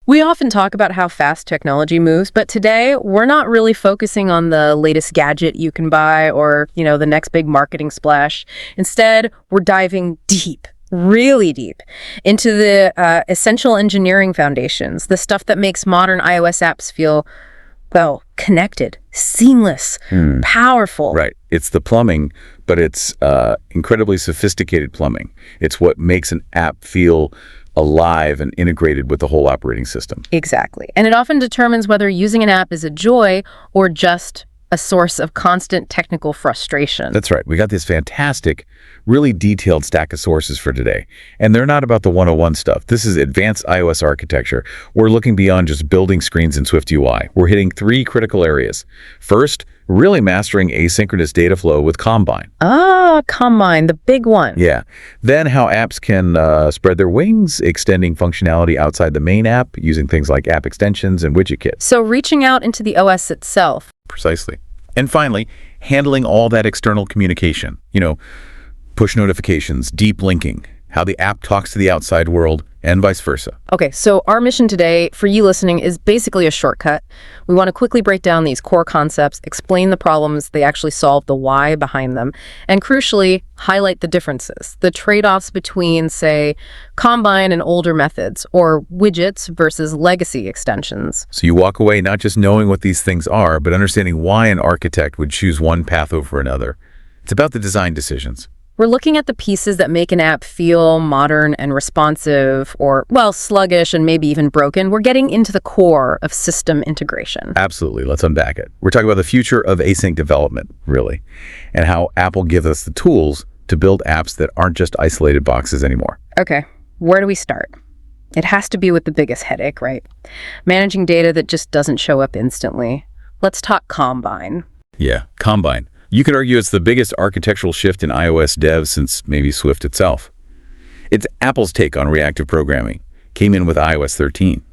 We often talk about how fast technology moves, but today we're not really focusing on the latest gadget you can buy or, the next big marketing splash. Instead, we're diving deep, really deep, into the essential engineering foundations, the stuff that makes modern iOS apps feel, well, connected, seamless, powerful. Right. It's the plumbing, but it's incredibly sophisticated plumbing. It's what makes an app feel alive and integrated with the whole operating system. Exactly. And it often determines whether using an app is a joy or just a source of constant technical frustration. That's right. We got this fantastic, really detailed stack of sources for today. And they're not about the 101 stuff. This is advanced iOS architecture. We're looking beyond just building screens in SwiftUI. We're hitting 3 critical areas. First, really mastering asynchronous data flow with Combine. Combine, the big one. Yeah. Then how apps can spread their wings, extending functionality outside the main app using things like app extensions and UIKit. So reaching out into the OS itself. Precisely. And finally, handling all that external communication. Push notifications, deep linking, how the app talks to the outside world, and vice versa. Okay, so our mission today for you listening is basically a shortcut. We want to quickly break down these core concepts, explain the problems they actually solve, the why behind them, and crucially, highlight the differences, the trade-offs between, say, Combine and older methods, or widgets versus legacy extensions. So you walk away not just knowing what these things are, but understanding why an architect would choose one path over another. It's about the design decisions. We're looking at the pieces that make an app feel modern and responsive or, well, sluggish and maybe even broken. We're getting into the core of system integration. Absolutely. Let's unpack it. We're talking about the future of async development, really, and how Apple gives us the tools to build apps that aren't just isolated boxes anymore. Okay, where do we start? It has to be with the biggest headache, right? Managing data that just doesn't show up instantly. Let's talk Combine. Yeah, Combine. You could argue it's the biggest architectural shift in iOS dev since maybe Swift itself. It's Apple's take on reactive programming, came in with iOS 13.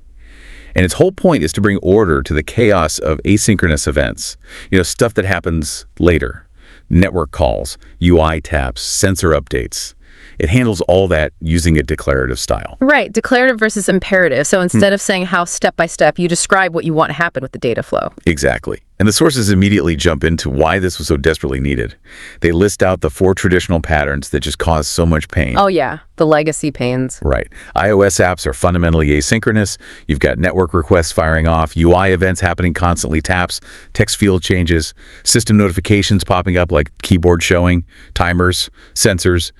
And its whole point is to bring order to the chaos of asynchronous events, stuff that happens later, network calls, UI taps, sensor updates. It handles all that using a declarative style. Right, declarative versus imperative. So instead of saying how step by step, you describe what you want to happen with the data flow. Exactly. And the sources immediately jump into why this was so desperately needed. They list out the 4 traditional patterns that just cause so much pain. Oh yeah, the legacy pains. Right. iOS apps are fundamentally asynchronous. You've got network requests firing off, UI events happening constantly, taps, text field changes, system notifications popping up like keyboard showing, timers, sensors.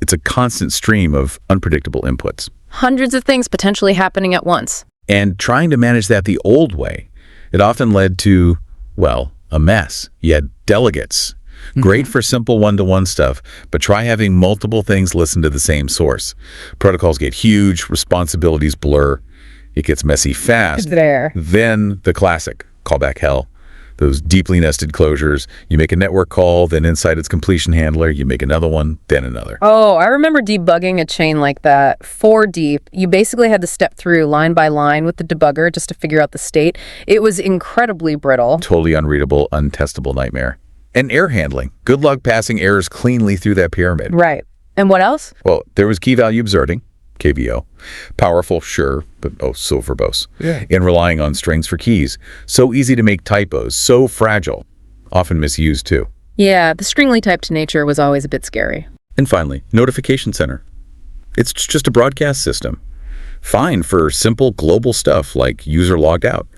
It's a constant stream of unpredictable inputs. Hundreds of things potentially happening at once. And trying to manage that the old way, it often led to, well, a mess. You had delegates. Great for simple one-to-one stuff, but try having multiple things listen to the same source. Protocols get huge, responsibilities blur. It gets messy fast. Then the classic, callback hell. Those deeply nested closures. You make a network call, then inside its completion handler, you make another one, then another. Oh, I remember debugging a chain like that. 4 deep. You basically had to step through line by line with the debugger just to figure out the state. It was incredibly brittle. Totally unreadable, untestable nightmare. And error handling. Good luck passing errors cleanly through that pyramid. Right. And what else? Well, there was key value observing. KVO. Powerful, sure, but so verbose. Yeah. And relying on strings for keys. So easy to make typos, so fragile. Often misused, too. Yeah, the stringly typed nature was always a bit scary. And finally, notification center. It's just a broadcast system. Fine for simple global stuff like user logged out.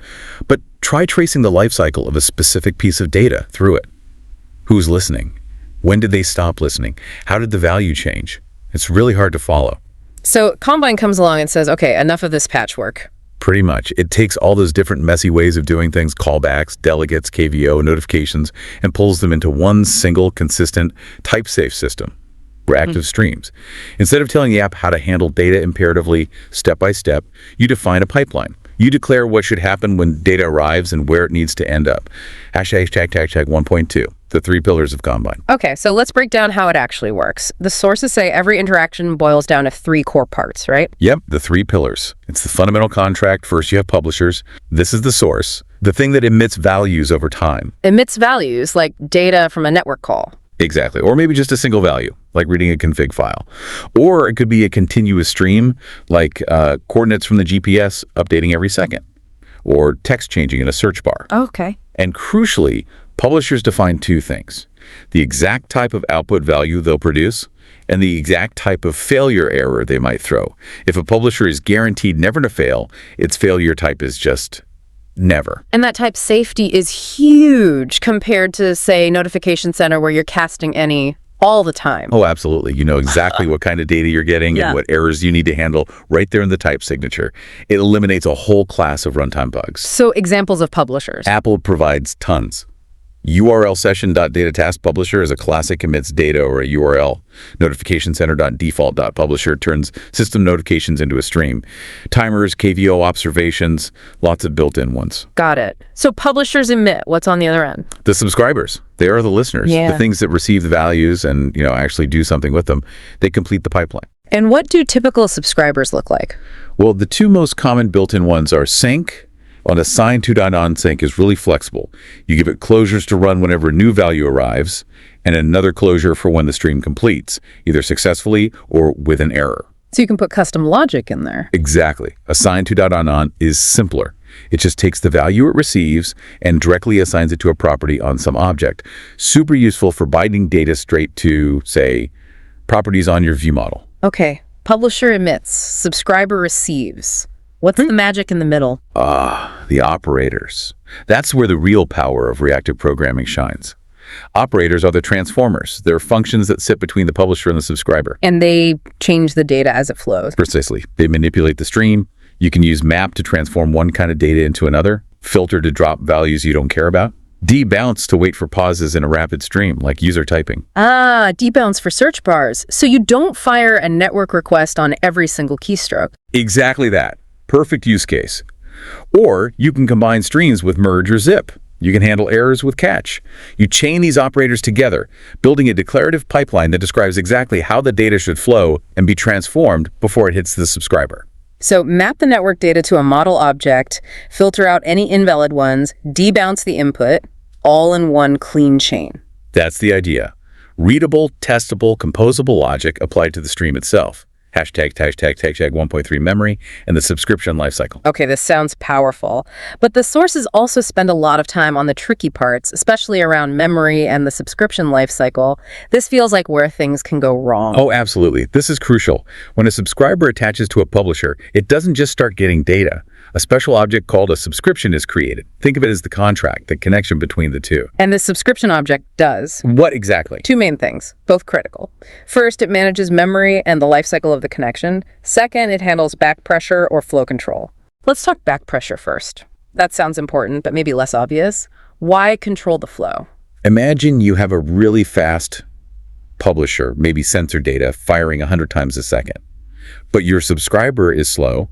But try tracing the lifecycle of a specific piece of data through it. Who's listening? When did they stop listening? How did the value change? It's really hard to follow. So Combine comes along and says, okay, enough of this patchwork. Pretty much. It takes all those different messy ways of doing things, callbacks, delegates, KVO, notifications, and pulls them into one single, consistent, type-safe system, reactive streams. Instead of telling the app how to handle data imperatively, step by step, you define a pipeline. You declare what should happen when data arrives and where it needs to end up. Hashtag 1.2, the 3 pillars of Combine. Okay, so let's break down how it actually works. The sources say every interaction boils down to 3 core parts, right? Yep, the 3 pillars. It's the fundamental contract. First, you have publishers. This is the source, the thing that emits values over time. Emits values like data from a network call. Exactly. Or maybe just a single value, like reading a config file. Or it could be a continuous stream, like coordinates from the GPS updating every second, or text changing in a search bar. Okay. And crucially, publishers define two things: the exact type of output value they'll produce and the exact type of failure error they might throw. If a publisher is guaranteed never to fail, its failure type is just never. And that type safety is huge compared to, say, Notification Center, where you're casting any all the time. Oh, absolutely. You know exactly what kind of data you're getting and what errors you need to handle right there in the type signature. It eliminates a whole class of runtime bugs. So examples of publishers. Apple provides tons. URL session.dataTask publisher is a classic, commits data or a URL. Notification center.default.publisher turns system notifications into a stream. Timers, KVO observations, lots of built-in ones. Got it. So publishers emit. What's on the other end? The subscribers. They are the listeners. The things that receive the values and, actually do something with them. They complete the pipeline. And what do typical subscribers look like? Well, the two most common built-in ones are sync. On assign to.on sync is really flexible. You give it closures to run whenever a new value arrives, and another closure for when the stream completes, either successfully or with an error. So you can put custom logic in there. Exactly. Assign to.on is simpler. It just takes the value it receives and directly assigns it to a property on some object. Super useful for binding data straight to, say, properties on your view model. Okay. Publisher emits. Subscriber receives. What's the magic in the middle? The operators. That's where the real power of reactive programming shines. Operators are the transformers. They're functions that sit between the publisher and the subscriber. And they change the data as it flows. Precisely. They manipulate the stream. You can use map to transform one kind of data into another, filter to drop values you don't care about, debounce to wait for pauses in a rapid stream, like user typing. Debounce for search bars. So you don't fire a network request on every single keystroke. Exactly that. Perfect use case. Or you can combine streams with merge or zip. You can handle errors with catch. You chain these operators together, building a declarative pipeline that describes exactly how the data should flow and be transformed before it hits the subscriber. So map the network data to a model object, filter out any invalid ones, debounce the input, all in one clean chain. That's the idea. Readable, testable, composable logic applied to the stream itself. Hashtag 1.3 memory, and the subscription lifecycle. Okay, this sounds powerful. But the sources also spend a lot of time on the tricky parts, especially around memory and the subscription lifecycle. This feels like where things can go wrong. Oh, absolutely. This is crucial. When a subscriber attaches to a publisher, it doesn't just start getting data. A special object called a subscription is created. Think of it as the contract, the connection between the two. And the subscription object does What exactly? two main things, both critical. First, it manages memory and the lifecycle of the connection. Second, it handles back pressure or flow control. Let's talk back pressure first. That sounds important, but maybe less obvious. Why control the flow? Imagine you have a really fast publisher, maybe sensor data, firing 100 times a second. But your subscriber is slow.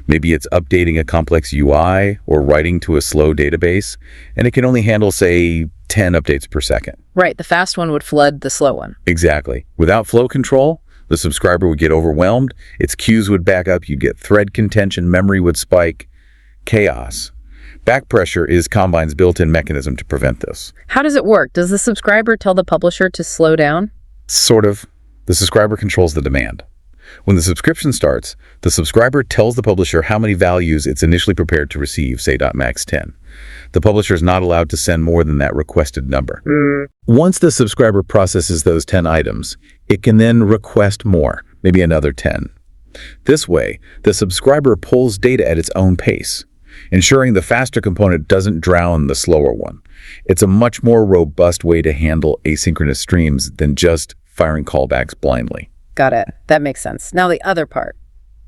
Maybe it's updating a complex UI or writing to a slow database, and it can only handle, say, 10 updates per second. Right, the fast one would flood the slow one. Exactly. Without flow control, the subscriber would get overwhelmed, its queues would back up, you'd get thread contention, memory would spike, chaos. Back pressure is Combine's built-in mechanism to prevent this. How does it work? Does the subscriber tell the publisher to slow down? Sort of. The subscriber controls the demand. When the subscription starts, the subscriber tells the publisher how many values it's initially prepared to receive, say .max 10. The publisher is not allowed to send more than that requested number. Once the subscriber processes those 10 items, it can then request more, maybe another 10. This way, the subscriber pulls data at its own pace, ensuring the faster component doesn't drown the slower one. It's a much more robust way to handle asynchronous streams than just firing callbacks blindly. Got it. That makes sense. Now the other part,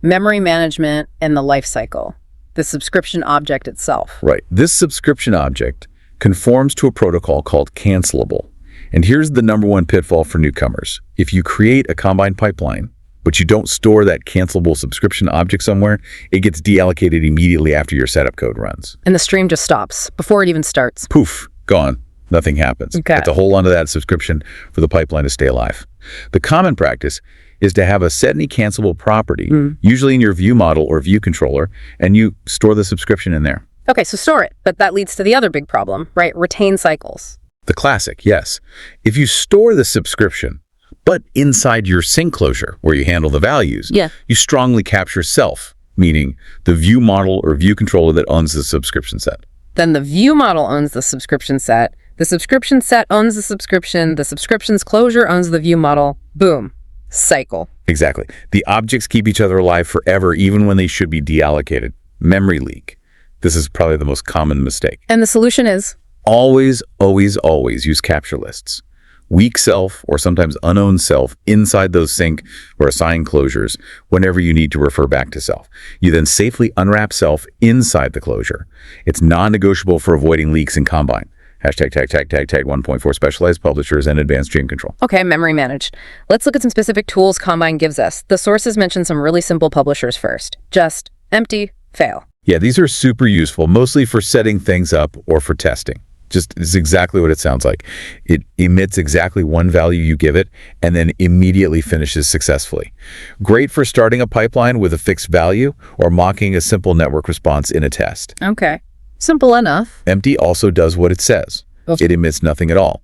memory management and the life cycle, the subscription object itself. Right. This subscription object conforms to a protocol called cancelable. And here's the number one pitfall for newcomers. If you create a Combine pipeline, but you don't store that cancelable subscription object somewhere, it gets deallocated immediately after your setup code runs. And the stream just stops before it even starts. Poof, gone. Nothing happens. Okay. You have to hold onto that subscription for the pipeline to stay alive. The common practice is to have a set any cancelable property, usually in your view model or view controller, and you store the subscription in there. Okay, so store it. But that leads to the other big problem, right? Retain cycles. The classic, yes. If you store the subscription, but inside your sync closure, where you handle the values, you strongly capture self, meaning the view model or view controller that owns the subscription set. Then the view model owns the subscription set set owns the subscription's closure owns the view model. Boom. Cycle. Exactly. The objects keep each other alive forever, even when they should be deallocated. Memory leak. This is probably the most common mistake. And the solution is? Always, always, always use capture lists. Weak self, or sometimes unowned self, inside those sync or assign closures whenever you need to refer back to self. You then safely unwrap self inside the closure. It's non-negotiable for avoiding leaks in Combine. Hashtag tag 1.4 specialized publishers and advanced stream control. Okay, memory managed. Let's look at some specific tools Combine gives us. The sources mention some really simple publishers first. Just empty, fail. Yeah, these are super useful, mostly for setting things up or for testing. Just is exactly what it sounds like. It emits exactly one value you give it and then immediately finishes successfully. Great for starting a pipeline with a fixed value or mocking a simple network response in a test. Okay. Simple enough. Empty also does what it says. It emits nothing at all.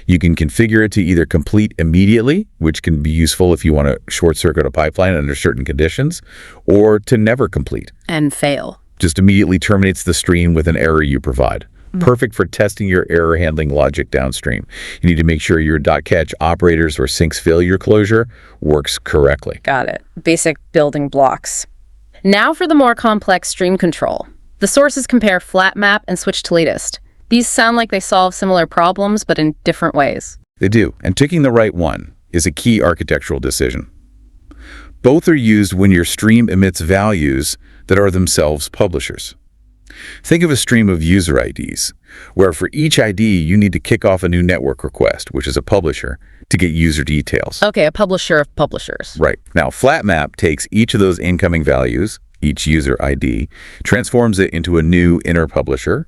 You can configure it to either complete immediately, which can be useful if you want to short-circuit a pipeline under certain conditions, or to never complete. And fail. Just immediately terminates the stream with an error you provide. Perfect for testing your error handling logic downstream. You need to make sure your .catch operators or sync's failure closure works correctly. Got it. Basic building blocks. Now for the more complex stream control. The sources compare flat map and switch to latest. These sound like they solve similar problems, but in different ways. They do, and picking the right one is a key architectural decision. Both are used when your stream emits values that are themselves publishers. Think of a stream of user IDs, where for each ID you need to kick off a new network request, which is a publisher, to get user details. Okay, a publisher of publishers. Right. Now, FlatMap takes each of those incoming values, each user ID, transforms it into a new inner publisher,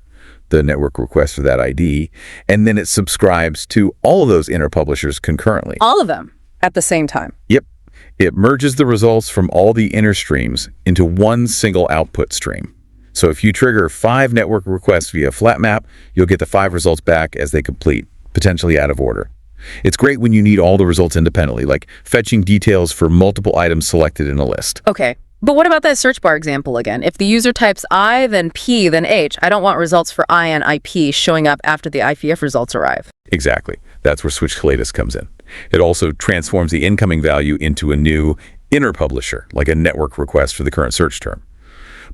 the network request for that ID, and then it subscribes to all of those inner publishers concurrently. All of them at the same time. Yep. It merges the results from all the inner streams into one single output stream. So if you trigger 5 network requests via FlatMap, you'll get the 5 results back as they complete, potentially out of order. It's great when you need all the results independently, like fetching details for multiple items selected in a list. Okay, but what about that search bar example again? If the user types I, then P, then H, I don't want results for I and IP showing up after the IPF results arrive. Exactly. That's where switch to latest comes in. It also transforms the incoming value into a new inner publisher, like a network request for the current search term.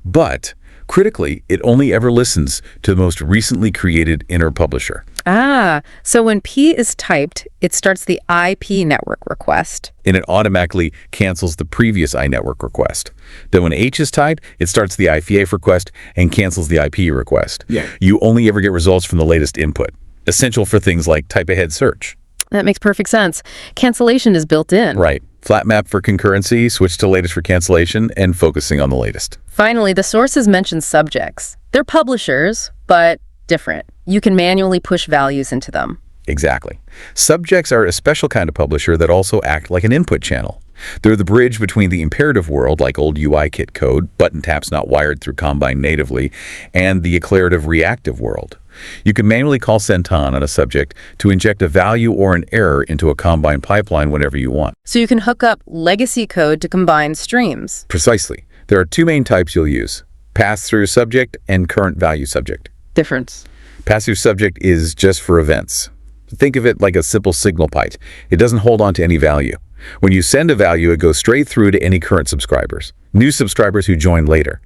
But critically, it only ever listens to the most recently created inner publisher. Ah, so when P is typed, it starts the IP network request. And it automatically cancels the previous iNetwork request. Then when H is typed, it starts the IPF request and cancels the IP request. You only ever get results from the latest input, essential for things like type-ahead search. That makes perfect sense. Cancellation is built in. Right. FlatMap for concurrency, switch to latest for cancellation, and focusing on the latest. Finally, the sources mention subjects. They're publishers, but different. You can manually push values into them. Exactly. Subjects are a special kind of publisher that also act like an input channel. They're the bridge between the imperative world, like old UIKit code, button taps not wired through Combine natively, and the declarative reactive world. You can manually call senton on a subject to inject a value or an error into a Combine pipeline whenever you want. So you can hook up legacy code to combine streams. Precisely. There are 2 main types you'll use: pass-through subject and current value subject. Difference. Pass-through subject is just for events. Think of it like a simple signal pipe. It doesn't hold on to any value. When you send a value, it goes straight through to any current subscribers, new subscribers who join later.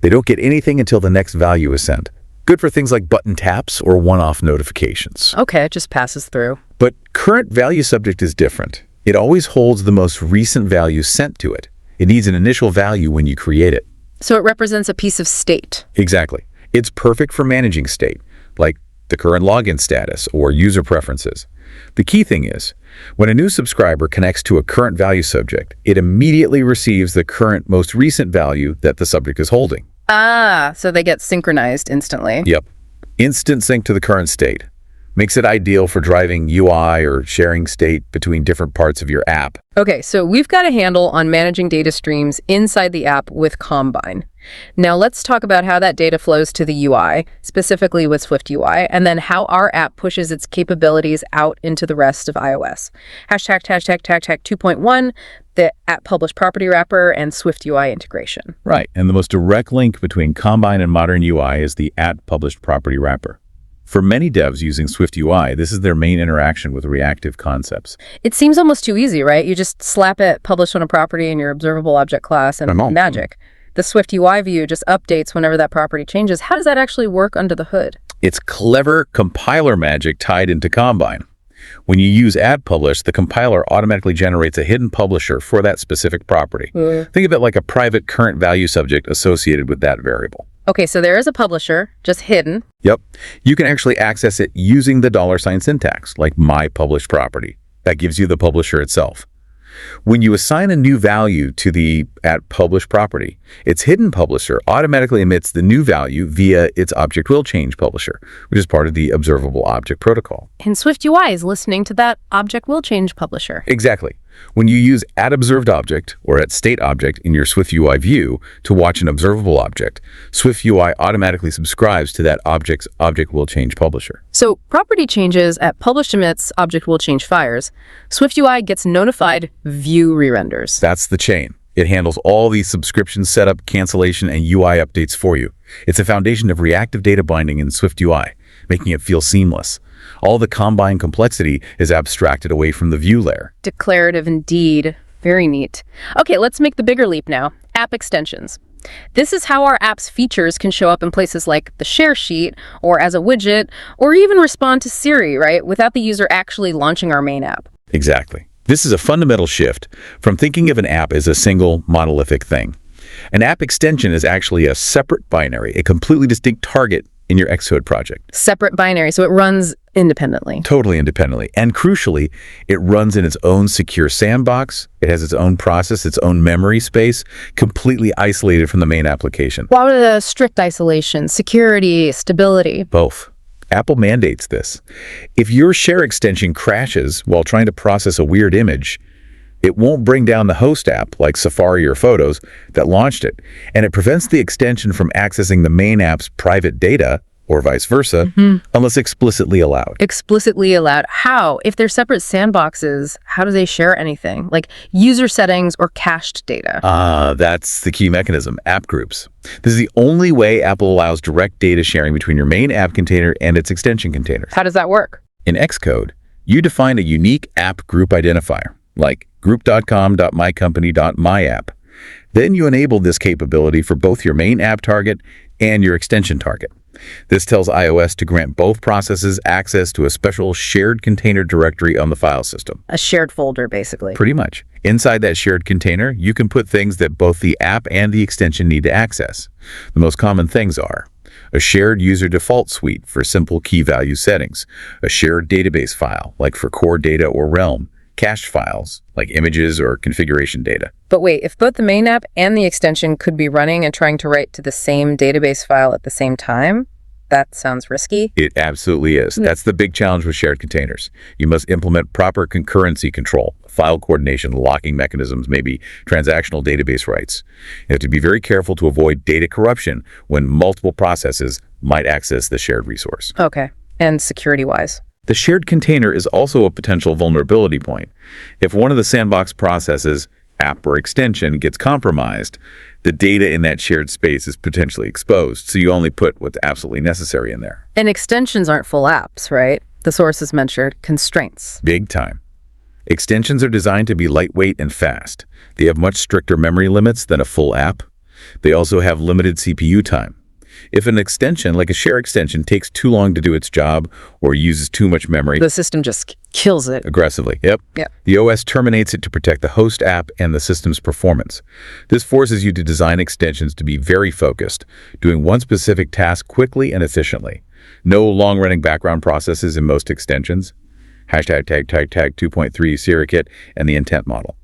They don't get anything until the next value is sent. Good for things like button taps or one-off notifications. Okay, it just passes through. But current value subject is different. It always holds the most recent value sent to it. It needs an initial value when you create it. So it represents a piece of state. Exactly. It's perfect for managing state, like the current login status or user preferences. The key thing is, when a new subscriber connects to a current value subject, it immediately receives the current most recent value that the subject is holding. Ah, so they get synchronized instantly. Yep. Instant sync to the current state. Makes it ideal for driving UI or sharing state between different parts of your app. Okay, so we've got a handle on managing data streams inside the app with Combine. Now let's talk about how that data flows to the UI, specifically with SwiftUI, and then how our app pushes its capabilities out into the rest of iOS. Hashtag 2.1, the app publish property wrapper, and SwiftUI integration. Right, and the most direct link between Combine and modern UI is the app published property wrapper. For many devs using SwiftUI, this is their main interaction with reactive concepts. It seems almost too easy, right? You just slap it, publish on a property in your observable object class, and magic. The SwiftUI view just updates whenever that property changes. How does that actually work under the hood? It's clever compiler magic tied into Combine. When you use add publish, the compiler automatically generates a hidden publisher for that specific property. Think of it like a private current value subject associated with that variable. Okay, so there is a publisher, just hidden. Yep. You can actually access it using the $ syntax, like my published property. That gives you the publisher itself. When you assign a new value to the @publish property, its hidden publisher automatically emits the new value via its object will change publisher, which is part of the observable object protocol. And SwiftUI is listening to that object will change publisher. Exactly. When you use @observedObject or @stateObject in your SwiftUI view to watch an observable object, SwiftUI automatically subscribes to that object's object will change publisher. So property changes at published emits object will change fires. SwiftUI gets notified view re-renders. That's the chain. It handles all these subscription setup, cancellation, and UI updates for you. It's a foundation of reactive data binding in SwiftUI, making it feel seamless. All the Combine complexity is abstracted away from the view layer. Declarative indeed. Very neat. Okay, let's make the bigger leap now. App extensions. This is how our app's features can show up in places like the share sheet, or as a widget, or even respond to Siri, right? Without the user actually launching our main app. Exactly. This is a fundamental shift from thinking of an app as a single monolithic thing. An app extension is actually a separate binary, a completely distinct target in your Xcode project. Separate binary, so it runs independently. Totally independently. And crucially, it runs in its own secure sandbox. It has its own process, its own memory space, completely isolated from the main application. Why would a strict isolation, security, stability? Both. Apple mandates this. If your share extension crashes while trying to process a weird image, it won't bring down the host app, like Safari or Photos, that launched it. And it prevents the extension from accessing the main app's private data, or vice versa, unless explicitly allowed. Explicitly allowed. How? If they're separate sandboxes, how do they share anything? Like user settings or cached data? That's the key mechanism, app groups. This is the only way Apple allows direct data sharing between your main app container and its extension containers. How does that work? In Xcode, you define a unique app group identifier, like group.com.mycompany.myapp. Then you enable this capability for both your main app target and your extension target. This tells iOS to grant both processes access to a special shared container directory on the file system. A shared folder, basically. Pretty much. Inside that shared container, you can put things that both the app and the extension need to access. The most common things are a shared user default suite for simple key value settings, a shared database file, like for core data or realm, cached files, like images or configuration data. But wait, if both the main app and the extension could be running and trying to write to the same database file at the same time, that sounds risky. It absolutely is. That's the big challenge with shared containers. You must implement proper concurrency control, file coordination, locking mechanisms, maybe transactional database rights. You have to be very careful to avoid data corruption when multiple processes might access the shared resource. Okay. And security-wise? The shared container is also a potential vulnerability point. If one of the sandbox processes, app or extension, gets compromised, the data in that shared space is potentially exposed, so you only put what's absolutely necessary in there. And extensions aren't full apps, right? The source is mentioned constraints. Big time. Extensions are designed to be lightweight and fast. They have much stricter memory limits than a full app. They also have limited CPU time. If an extension, like a share extension, takes too long to do its job or uses too much memory, the system just kills it. Aggressively. Yep. Yep. The OS terminates it to protect the host app and the system's performance. This forces you to design extensions to be very focused, doing one specific task quickly and efficiently. No long-running background processes in most extensions. Hashtag tag 2.3 UIKit and the intent model.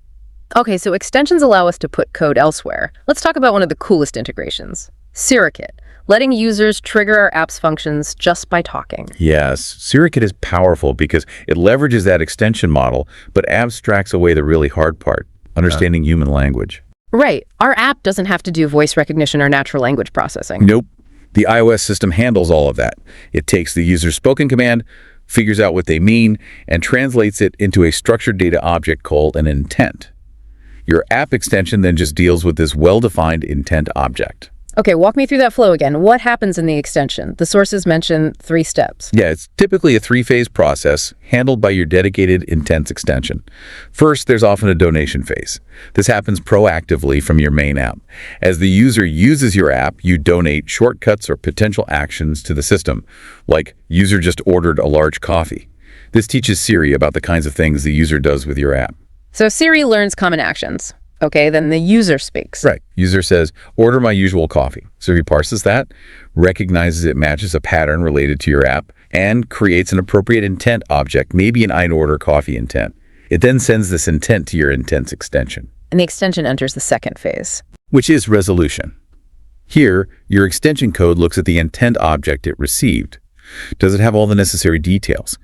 Okay, so extensions allow us to put code elsewhere. Let's talk about one of the coolest integrations. SwiftUI, letting users trigger our app's functions just by talking. Yes, SwiftUI is powerful because it leverages that extension model, but abstracts away the really hard part, understanding human language. Right. Our app doesn't have to do voice recognition or natural language processing. Nope. The iOS system handles all of that. It takes the user's spoken command, figures out what they mean, and translates it into a structured data object called an intent. Your app extension then just deals with this well-defined intent object. Okay, walk me through that flow again. What happens in the extension? The sources mention 3 steps. Yeah, it's typically a 3-phase process handled by your dedicated intents extension. First, there's often a donation phase. This happens proactively from your main app. As the user uses your app, you donate shortcuts or potential actions to the system, like user just ordered a large coffee. This teaches Siri about the kinds of things the user does with your app. So Siri learns common actions. Okay, then the user speaks. Right. User says, order my usual coffee. Siri parses that, recognizes it matches a pattern related to your app, and creates an appropriate intent object, maybe an I'd order coffee intent. It then sends this intent to your intents extension. And the extension enters the second phase, which is resolution. Here, your extension code looks at the intent object it received. Does it have all the necessary details?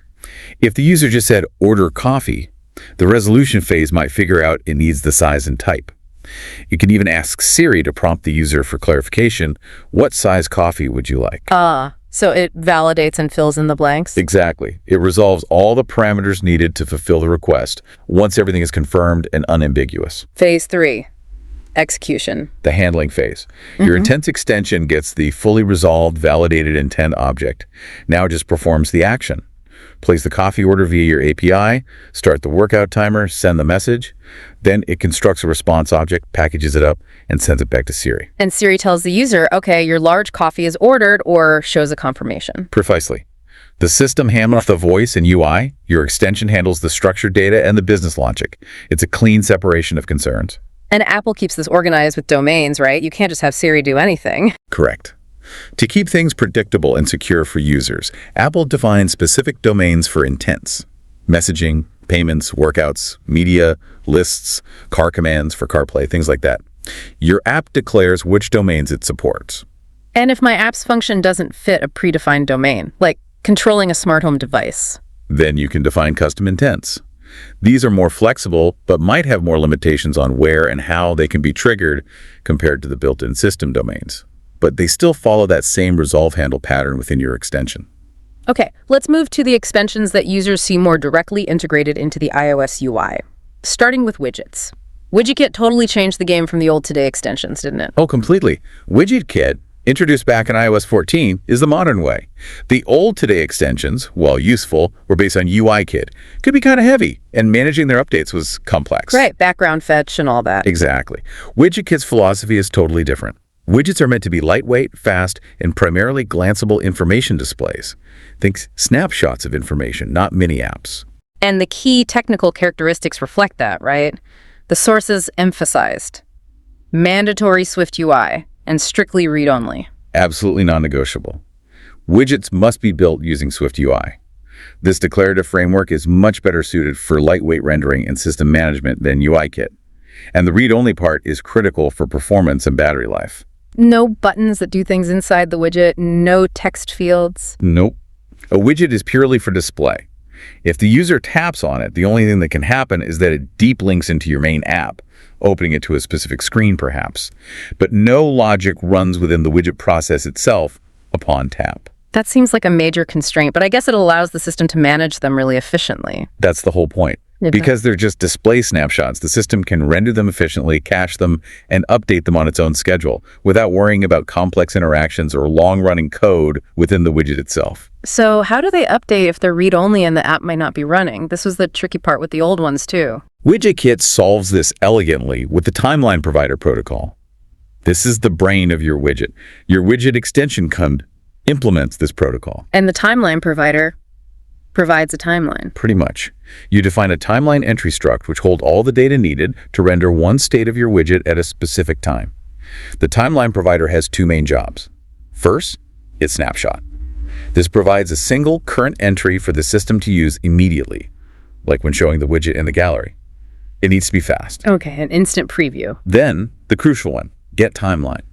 If the user just said, order coffee, the resolution phase might figure out it needs the size and type. You can even ask Siri to prompt the user for clarification, what size coffee would you like? So it validates and fills in the blanks? Exactly. It resolves all the parameters needed to fulfill the request once everything is confirmed and unambiguous. Phase 3, execution. The handling phase. Your intents extension gets the fully resolved, validated intent object. Now it just performs the action. Place the coffee order via your API, start the workout timer, send the message. Then it constructs a response object, packages it up, and sends it back to Siri. And Siri tells the user, okay, your large coffee is ordered, or shows a confirmation. Precisely. The system handles the voice and UI. Your extension handles the structured data and the business logic. It's a clean separation of concerns. And Apple keeps this organized with domains, right? You can't just have Siri do anything. Correct. To keep things predictable and secure for users, Apple defines specific domains for intents: messaging, payments, workouts, media, lists, car commands for CarPlay, things like that. Your app declares which domains it supports. And if my app's function doesn't fit a predefined domain, like controlling a smart home device, then you can define custom intents. These are more flexible, but might have more limitations on where and how they can be triggered compared to the built-in system domains. But they still follow that same resolve handle pattern within your extension. Okay, let's move to the extensions that users see more directly integrated into the iOS UI. Starting with widgets. UIKit totally changed the game from the old Today extensions, didn't it? Oh, completely. UIKit, introduced back in iOS 14, is the modern way. The old Today extensions, while useful, were based on UIKit. Could be kind of heavy, and managing their updates was complex. Right, background fetch and all that. Exactly. UIKit's philosophy is totally different. Widgets are meant to be lightweight, fast, and primarily glanceable information displays. Think snapshots of information, not mini apps. And the key technical characteristics reflect that, right? The sources emphasized. Mandatory SwiftUI and strictly read-only. Absolutely non-negotiable. Widgets must be built using SwiftUI. This declarative framework is much better suited for lightweight rendering and system management than UIKit. And the read-only part is critical for performance and battery life. No buttons that do things inside the widget, no text fields. Nope. A widget is purely for display. If the user taps on it, the only thing that can happen is that it deep links into your main app, opening it to a specific screen perhaps. But no logic runs within the widget process itself upon tap. That seems like a major constraint, but I guess it allows the system to manage them really efficiently. That's the whole point. Because they're just display snapshots, the system can render them efficiently, cache them, and update them on its own schedule without worrying about complex interactions or long-running code within the widget itself. So how do they update if they're read-only and the app might not be running? This was the tricky part with the old ones, too. UIKit solves this elegantly with the timeline provider protocol. This is the brain of your widget. Your widget extension code implements this protocol. And the timeline provider provides a timeline. Pretty much. You define a timeline entry struct which holds all the data needed to render one state of your widget at a specific time. The timeline provider has 2 main jobs. First, it's snapshot. This provides a single current entry for the system to use immediately, like when showing the widget in the gallery. It needs to be fast. Okay, an instant preview. Then, the crucial one, get timeline.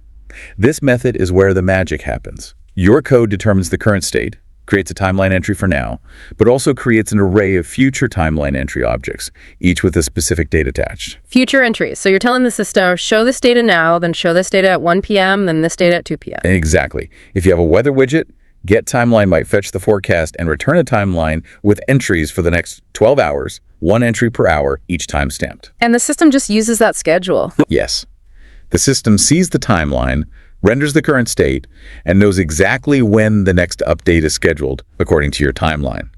This method is where the magic happens. Your code determines the current state, creates a timeline entry for now, but also creates an array of future timeline entry objects, each with a specific date attached. Future entries. So you're telling the system, show this data now, then show this data at 1 p.m., then this data at 2 p.m. Exactly. If you have a weather widget, getTimeline might fetch the forecast and return a timeline with entries for the next 12 hours, 1 entry per hour, each time stamped. And the system just uses that schedule. Yes. The system sees the timeline, renders the current state, and knows exactly when the next update is scheduled according to your timeline.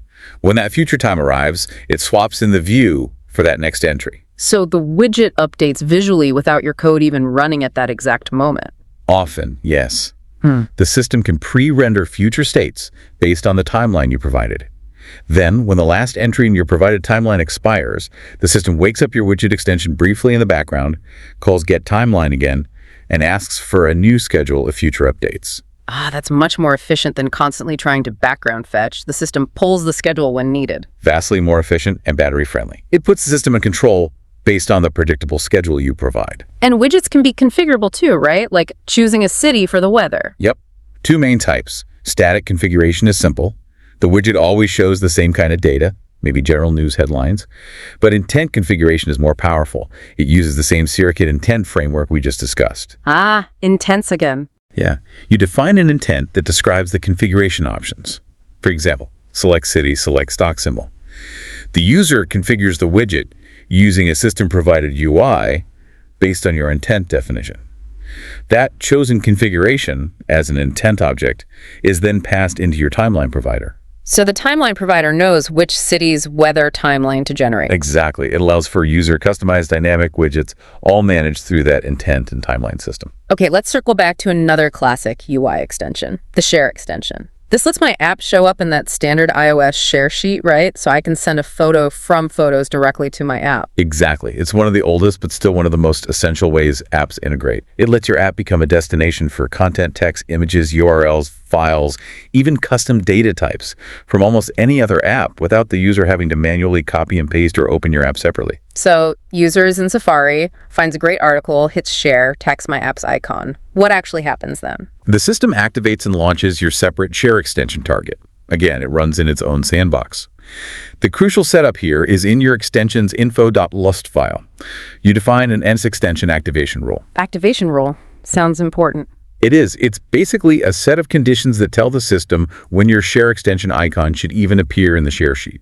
When that future time arrives, it swaps in the view for that next entry. So the widget updates visually without your code even running at that exact moment. Often, yes. The system can pre-render future states based on the timeline you provided. Then, when the last entry in your provided timeline expires, the system wakes up your widget extension briefly in the background, calls getTimeline again, and asks for a new schedule of future updates. That's much more efficient than constantly trying to background fetch. The system pulls the schedule when needed. Vastly more efficient and battery-friendly. It puts the system in control based on the predictable schedule you provide. And widgets can be configurable too, right? Like choosing a city for the weather. Yep. 2 main types. Static configuration is simple. The widget always shows the same kind of data, maybe general news headlines. But intent configuration is more powerful. It uses the same SwiftUI intent framework we just discussed. Intents again. Yeah. You define an intent that describes the configuration options. For example, select city, select stock symbol. The user configures the widget using a system-provided UI based on your intent definition. That chosen configuration as an intent object is then passed into your timeline provider. So the timeline provider knows which city's weather timeline to generate. Exactly. It allows for user-customized dynamic widgets, all managed through that intent and timeline system. Okay, let's circle back to another classic UI extension, the share extension. This lets my app show up in that standard iOS share sheet, right? So I can send a photo from Photos directly to my app. Exactly. It's one of the oldest, but still one of the most essential ways apps integrate. It lets your app become a destination for content, text, images, URLs, files, even custom data types from almost any other app without the user having to manually copy and paste or open your app separately. So users in Safari finds a great article, hits share, tags my app's icon. What actually happens then? The system activates and launches your separate share extension target. Again, it runs in its own sandbox. The crucial setup here is in your extension's info.lust file. You define an extension activation rule. Activation rule sounds important. It is. It's basically a set of conditions that tell the system when your share extension icon should even appear in the share sheet.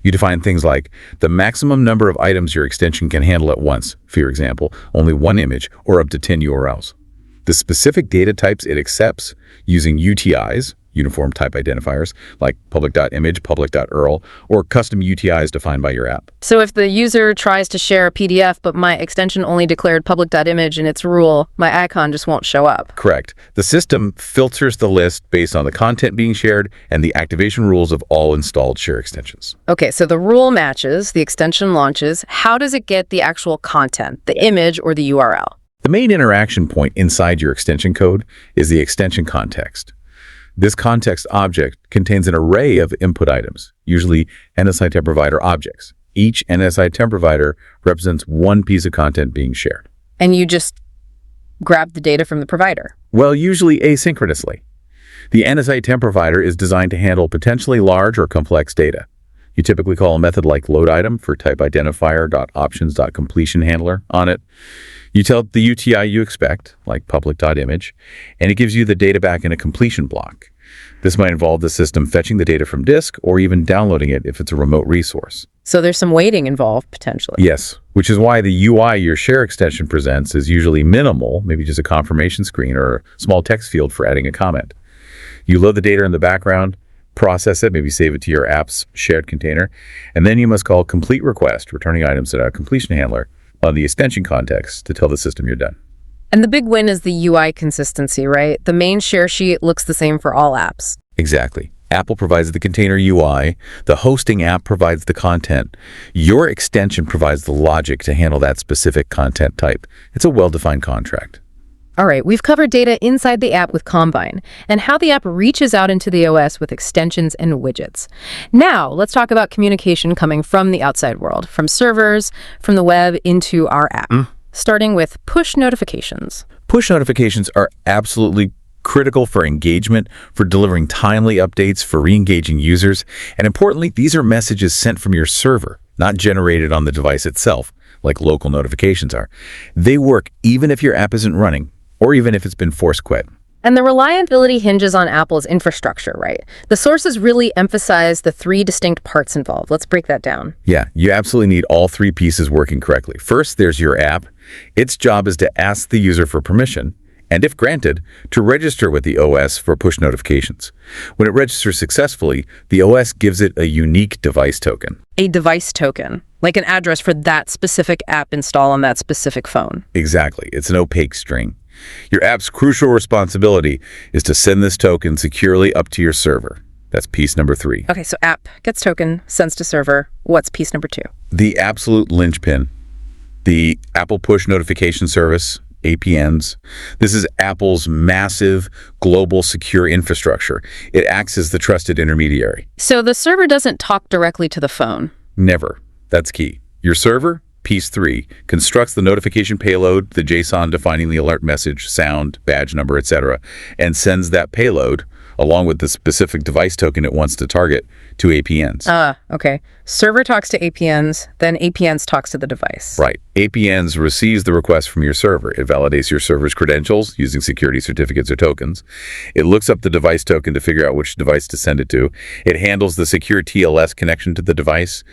You define things like the maximum number of items your extension can handle at once, for example, only 1 image or up to 10 URLs. The specific data types it accepts using UTIs, uniform type identifiers, like public.image, public.url, or custom UTIs defined by your app. So if the user tries to share a PDF, but my extension only declared public.image in its rule, my icon just won't show up. Correct. The system filters the list based on the content being shared and the activation rules of all installed share extensions. Okay, so the rule matches, the extension launches. How does it get the actual content, the image or the URL? The main interaction point inside your extension code is the extension context. This context object contains an array of input items, usually NSI temp provider objects. Each NSI temp provider represents one piece of content being shared. And you just grab the data from the provider? Well, usually asynchronously. The NSI temp provider is designed to handle potentially large or complex data. You typically call a method like loadItem for type identifier.options.completion handler on it. You tell it the UTI you expect, like public.image, and it gives you the data back in a completion block. This might involve the system fetching the data from disk or even downloading it if it's a remote resource. So there's some waiting involved, potentially. Yes, which is why the UI your share extension presents is usually minimal, maybe just a confirmation screen or a small text field for adding a comment. You load the data in the background, process it, maybe save it to your app's shared container, and then you must call complete request, returning items at a completion handler on the extension context to tell the system you're done. And the big win is the UI consistency, right? The main share sheet looks the same for all apps. Exactly. Apple provides the container UI, the hosting app provides the content. Your extension provides the logic to handle that specific content type. It's a well-defined contract. All right, we've covered data inside the app with Combine and how the app reaches out into the OS with extensions and widgets. Now, let's talk about communication coming from the outside world, from servers, from the web into our app. Starting with push notifications. Push notifications are absolutely critical for engagement, for delivering timely updates, for re-engaging users, and importantly, these are messages sent from your server, not generated on the device itself, like local notifications are. They work even if your app isn't running, or even if it's been force quit. And the reliability hinges on Apple's infrastructure, right? The sources really emphasize the three distinct parts involved. Let's break that down. Yeah, you absolutely need all three pieces working correctly. First, there's your app. Its job is to ask the user for permission, and if granted, to register with the OS for push notifications. When it registers successfully, the OS gives it a unique device token. A device token, like an address for that specific app install on that specific phone. Exactly. It's an opaque string. Your app's crucial responsibility is to send this token securely up to your server. That's piece number 3. Okay, so app gets token, sends to server. What's piece number 2? The absolute linchpin, the Apple Push Notification Service, APNs. This is Apple's massive global secure infrastructure. It acts as the trusted intermediary. So the server doesn't talk directly to the phone? Never. That's key. Your server, piece 3, constructs the notification payload, the JSON defining the alert message, sound, badge number, etc., and sends that payload, along with the specific device token it wants to target, to APNs. Okay. Server talks to APNs, then APNs talks to the device. Right. APNs receives the request from your server. It validates your server's credentials using security certificates or tokens. It looks up the device token to figure out which device to send it to. It handles the secure TLS connection to the device,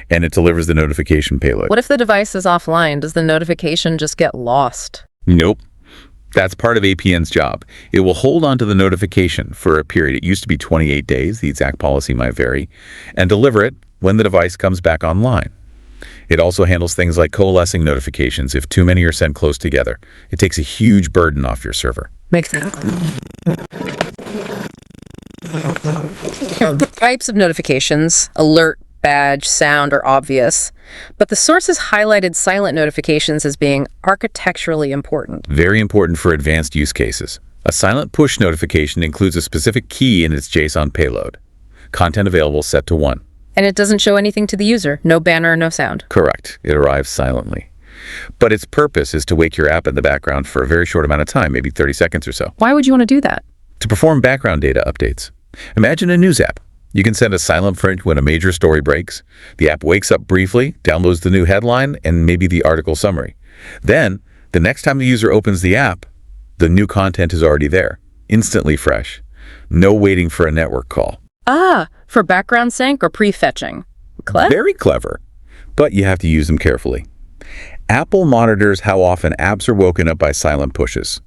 and it delivers the notification payload. What if the device is offline? Does the notification just get lost? Nope. That's part of APN's job. It will hold on to the notification for a period. It used to be 28 days. The exact policy might vary. And deliver it when the device comes back online. It also handles things like coalescing notifications if too many are sent close together. It takes a huge burden off your server. Makes sense. Types of notifications, alert, badge, sound are obvious, but the sources highlighted silent notifications as being architecturally important. Very important for advanced use cases. A silent push notification includes a specific key in its JSON payload. Content available set to 1. And it doesn't show anything to the user. No banner, no sound. Correct. It arrives silently. But its purpose is to wake your app in the background for a very short amount of time, maybe 30 seconds or so. Why would you want to do that? To perform background data updates. Imagine a news app. You can send a silent print when a major story breaks. The app wakes up briefly, downloads the new headline, and maybe the article summary. Then, the next time the user opens the app, the new content is already there, instantly fresh. No waiting for a network call. For background sync or prefetching. Clever? Very clever, but you have to use them carefully. Apple monitors how often apps are woken up by silent pushes.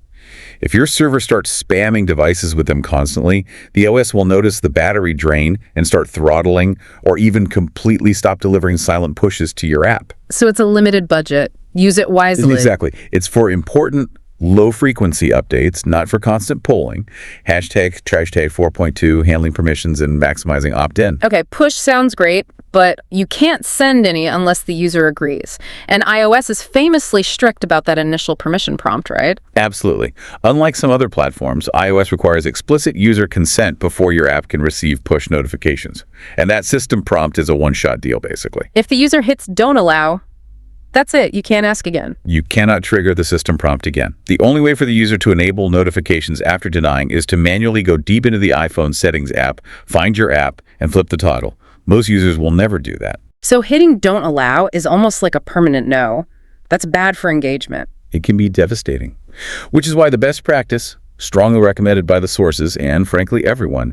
If your server starts spamming devices with them constantly, the OS will notice the battery drain and start throttling or even completely stop delivering silent pushes to your app. So it's a limited budget. Use it wisely. Exactly. It's for important low-frequency updates, not for constant polling. Hashtag 4.2, handling permissions and maximizing opt-in. Okay, push sounds great, but you can't send any unless the user agrees. And iOS is famously strict about that initial permission prompt, right? Absolutely. Unlike some other platforms, iOS requires explicit user consent before your app can receive push notifications. And that system prompt is a one-shot deal, basically. If the user hits don't allow, that's it. You can't ask again. You cannot trigger the system prompt again. The only way for the user to enable notifications after denying is to manually go deep into the iPhone settings app, find your app, and flip the toggle. Most users will never do that. So hitting don't allow is almost like a permanent no. That's bad for engagement. It can be devastating. Which is why the best practice, strongly recommended by the sources and, frankly, everyone,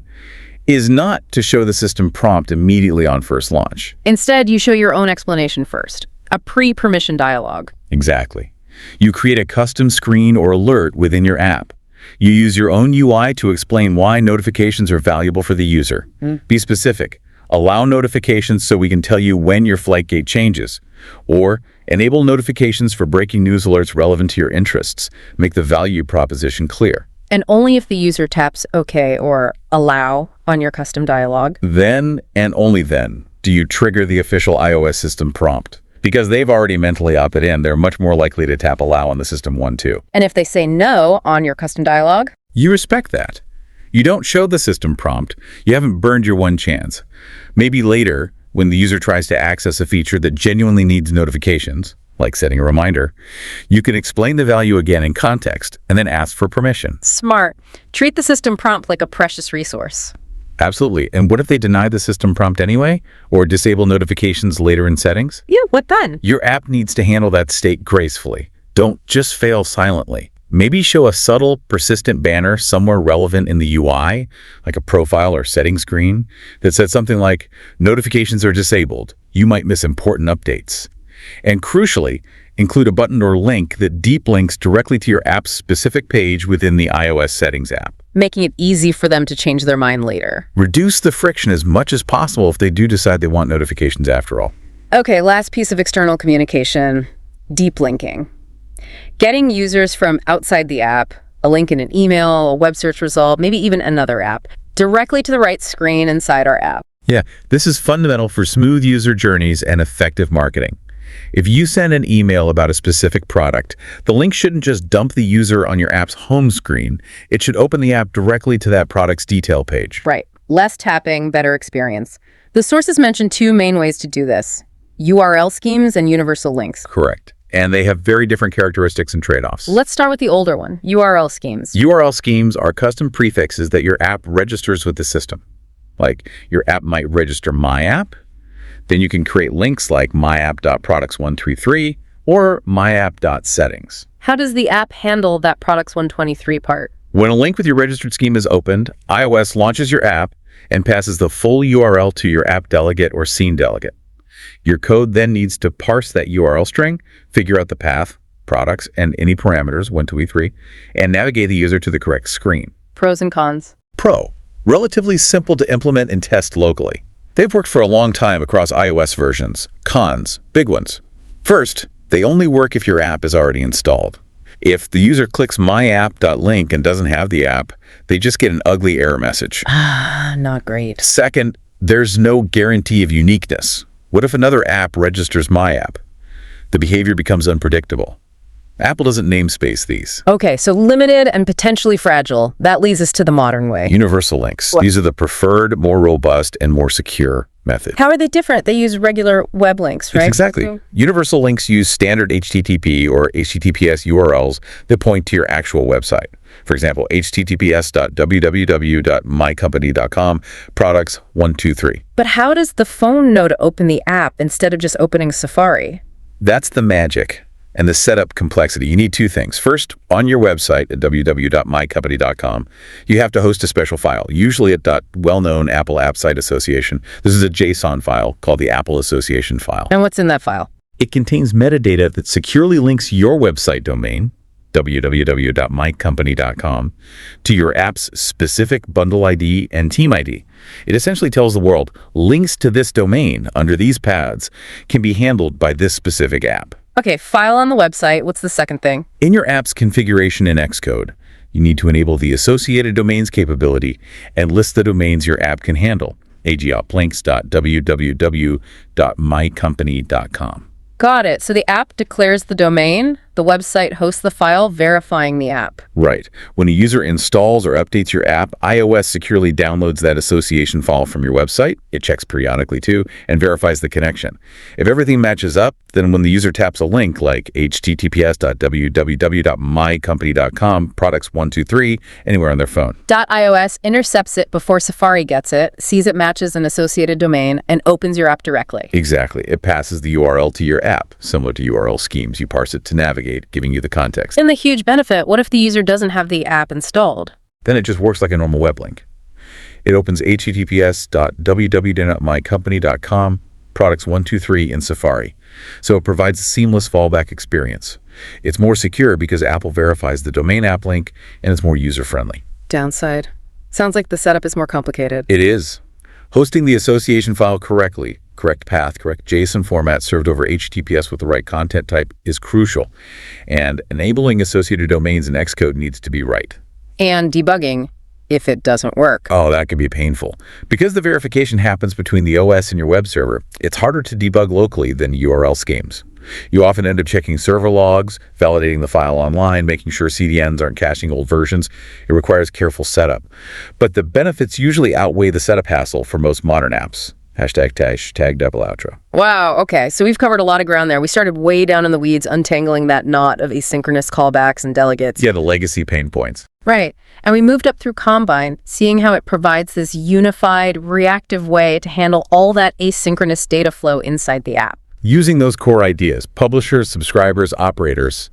is not to show the system prompt immediately on first launch. Instead, you show your own explanation first. A pre-permission dialog. Exactly. You create a custom screen or alert within your app. You use your own UI to explain why notifications are valuable for the user. Be specific. Allow notifications so we can tell you when your flight gate changes. Or enable notifications for breaking news alerts relevant to your interests. Make the value proposition clear. And only if the user taps OK or allow on your custom dialog. Then and only then do you trigger the official iOS system prompt. Because they've already mentally opted in, they're much more likely to tap allow on the system one too. And if they say no on your custom dialog? You respect that. You don't show the system prompt. You haven't burned your one chance. Maybe later, when the user tries to access a feature that genuinely needs notifications, like setting a reminder. You can explain the value again in context and then ask for permission. Smart. Treat the system prompt like a precious resource. Absolutely. And what if they deny the system prompt anyway, or disable notifications later in settings? Yeah, what then? Your app needs to handle that state gracefully. Don't just fail silently. Maybe show a subtle, persistent banner somewhere relevant in the UI, like a profile or settings screen, that says something like, notifications are disabled. You might miss important updates. And crucially, include a button or link that deep links directly to your app's specific page within the iOS settings app, Making it easy for them to change their mind later. reduce the friction as much as possible if they do decide they want notifications after all. Okay, last piece of external communication, deep linking. Getting users from outside the app, a link in an email, a web search result, maybe even another app, directly to the right screen inside our app. Yeah, this is fundamental for smooth user journeys and effective marketing. If you send an email about a specific product, the link shouldn't just dump the user on your app's home screen. It should open the app directly to that product's detail page. Right. Less tapping, better experience. The sources mention two main ways to do this: URL schemes and universal links. Correct. And they have very different characteristics and trade-offs. Let's start with the older one, URL schemes. URL schemes are custom prefixes that your app registers with the system. Like, your app might register My App. Then you can create links like myapp.products133 or myapp.settings. How does the app handle that Products 123 part? When a link with your registered scheme is opened, iOS launches your app and passes the full URL to your app delegate or scene delegate. Your code then needs to parse that URL string, figure out the path, products, and any parameters, 1, 2, 3, and navigate the user to the correct screen. Pros and cons. Pro, relatively simple to implement and test locally. They've worked for a long time across iOS versions. Cons, big ones. First, they only work if your app is already installed. If the user clicks myapp.link and doesn't have the app, they just get an ugly error message. Not great. Second, there's no guarantee of uniqueness. What if another app registers my app? The behavior becomes unpredictable. Apple doesn't namespace these. Okay, so limited and potentially fragile. That leads us to the modern way. Universal links. These are the preferred, more robust, and more secure method. How are they different? They use regular web links, right? Exactly. Universal links use standard HTTP or HTTPS URLs that point to your actual website. For example, https://www.mycompany.com, products 123. But how does the phone know to open the app instead of just opening Safari? That's the magic and the setup complexity. You need two things. First, on your website at www.mycompany.com, you have to host a special file, usually at .well-known Apple App Site Association. This is a JSON file called the Apple Association file. And what's in that file? It contains metadata that securely links your website domain, www.mycompany.com, to your app's specific bundle ID and team ID. It essentially tells the world, links to this domain under these paths can be handled by this specific app. Okay, file on the website. What's the second thing? In your app's configuration in Xcode, you need to enable the associated domains capability and list the domains your app can handle. agoplinks.www.mycompany.com. Got it. So the app declares the domain, the website hosts the file verifying the app. Right. When a user installs or updates your app, iOS securely downloads that association file from your website. It checks periodically too and verifies the connection. If everything matches up, then when the user taps a link like https://www.mycompany.com, products 123, anywhere on their phone. .iOS intercepts it before Safari gets it, sees it matches an associated domain, and opens your app directly. Exactly. It passes the URL to your app, similar to URL schemes. You parse it to navigate, giving you the context. And the huge benefit, what if the user doesn't have the app installed? Then it just works like a normal web link. It opens https://www.mycompany.com, products 123 in Safari. So it provides a seamless fallback experience. It's more secure because Apple verifies the domain app link, and it's more user-friendly. Downside. Sounds like the setup is more complicated. It is. Hosting the association file correctly, correct path, correct JSON format served over HTTPS with the right content type is crucial. And enabling associated domains in Xcode needs to be right. And debugging, if it doesn't work. Oh, that can be painful. Because the verification happens between the OS and your web server, it's harder to debug locally than URL schemes. You often end up checking server logs, validating the file online, making sure CDNs aren't caching old versions. It requires careful setup. But the benefits usually outweigh the setup hassle for most modern apps. Tag double outro. Wow, okay. So we've covered a lot of ground there. We started way down in the weeds, untangling that knot of asynchronous callbacks and delegates. Yeah, the legacy pain points. Right. And we moved up through Combine, seeing how it provides this unified, reactive way to handle all that asynchronous data flow inside the app. Using those core ideas, publishers, subscribers, operators,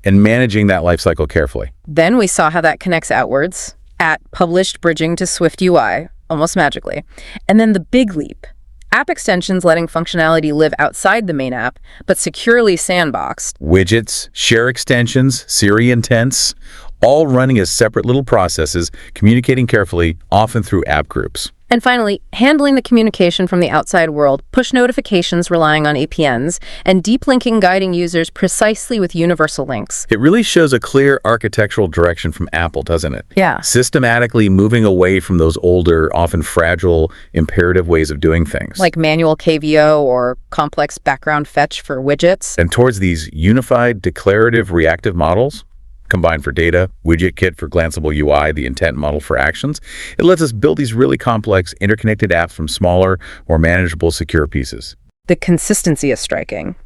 and managing that lifecycle carefully. Then we saw how that connects outwards at published bridging to SwiftUI, almost magically. And then the big leap, app extensions letting functionality live outside the main app, but securely sandboxed. Widgets, share extensions, Siri intents, all running as separate little processes, communicating carefully, often through app groups. And finally, handling the communication from the outside world, push notifications relying on APNs, and deep linking guiding users precisely with universal links. It really shows a clear architectural direction from Apple, doesn't it? Yeah. Systematically moving away from those older, often fragile, imperative ways of doing things. Like manual KVO or complex background fetch for widgets. And towards these unified, declarative, reactive models, combined for data, UIKit for glanceable UI, the intent model for actions, it lets us build these really complex, interconnected apps from smaller, more manageable, secure pieces. The consistency is striking.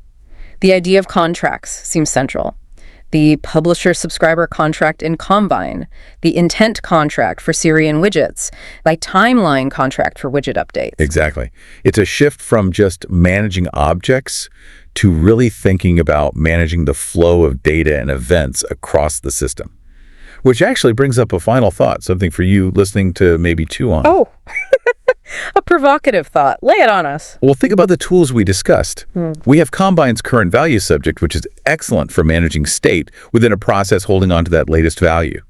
The idea of contracts seems central. The publisher-subscriber contract in Combine, the intent contract for Siri and widgets, like timeline contract for widget updates. Exactly. It's a shift from just managing objects to really thinking about managing the flow of data and events across the system. Which actually brings up a final thought, something for you listening to maybe chew on. Oh, a provocative thought. Lay it on us. Well, think about the tools we discussed. We have Combine's current value subject, which is excellent for managing state within a process holding on to that latest value.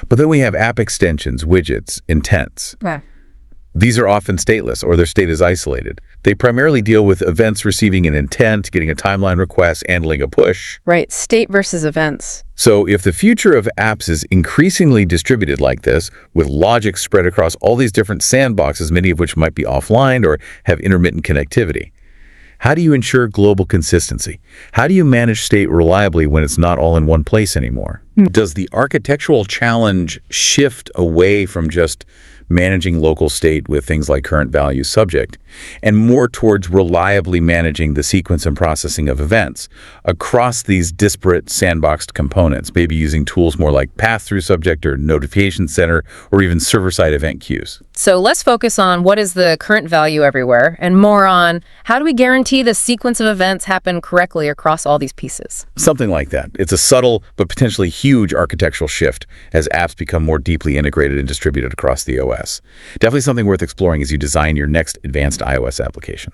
But then we have app extensions, widgets, intents. Yeah. These are often stateless, or their state is isolated. They primarily deal with events receiving an intent, getting a timeline request, handling a push. Right, state versus events. So if the future of apps is increasingly distributed like this, with logic spread across all these different sandboxes, many of which might be offline or have intermittent connectivity, how do you ensure global consistency? How do you manage state reliably when it's not all in one place anymore? Does the architectural challenge shift away from just managing local state with things like current value subject, and more towards reliably managing the sequence and processing of events across these disparate sandboxed components, maybe using tools more like pass-through subject or notification center or even server-side event queues? So let's focus on what is the current value everywhere and more on how do we guarantee the sequence of events happen correctly across all these pieces? Something like that. It's a subtle but potentially huge architectural shift as apps become more deeply integrated and distributed across the OS. Definitely something worth exploring as you design your next advanced iOS application.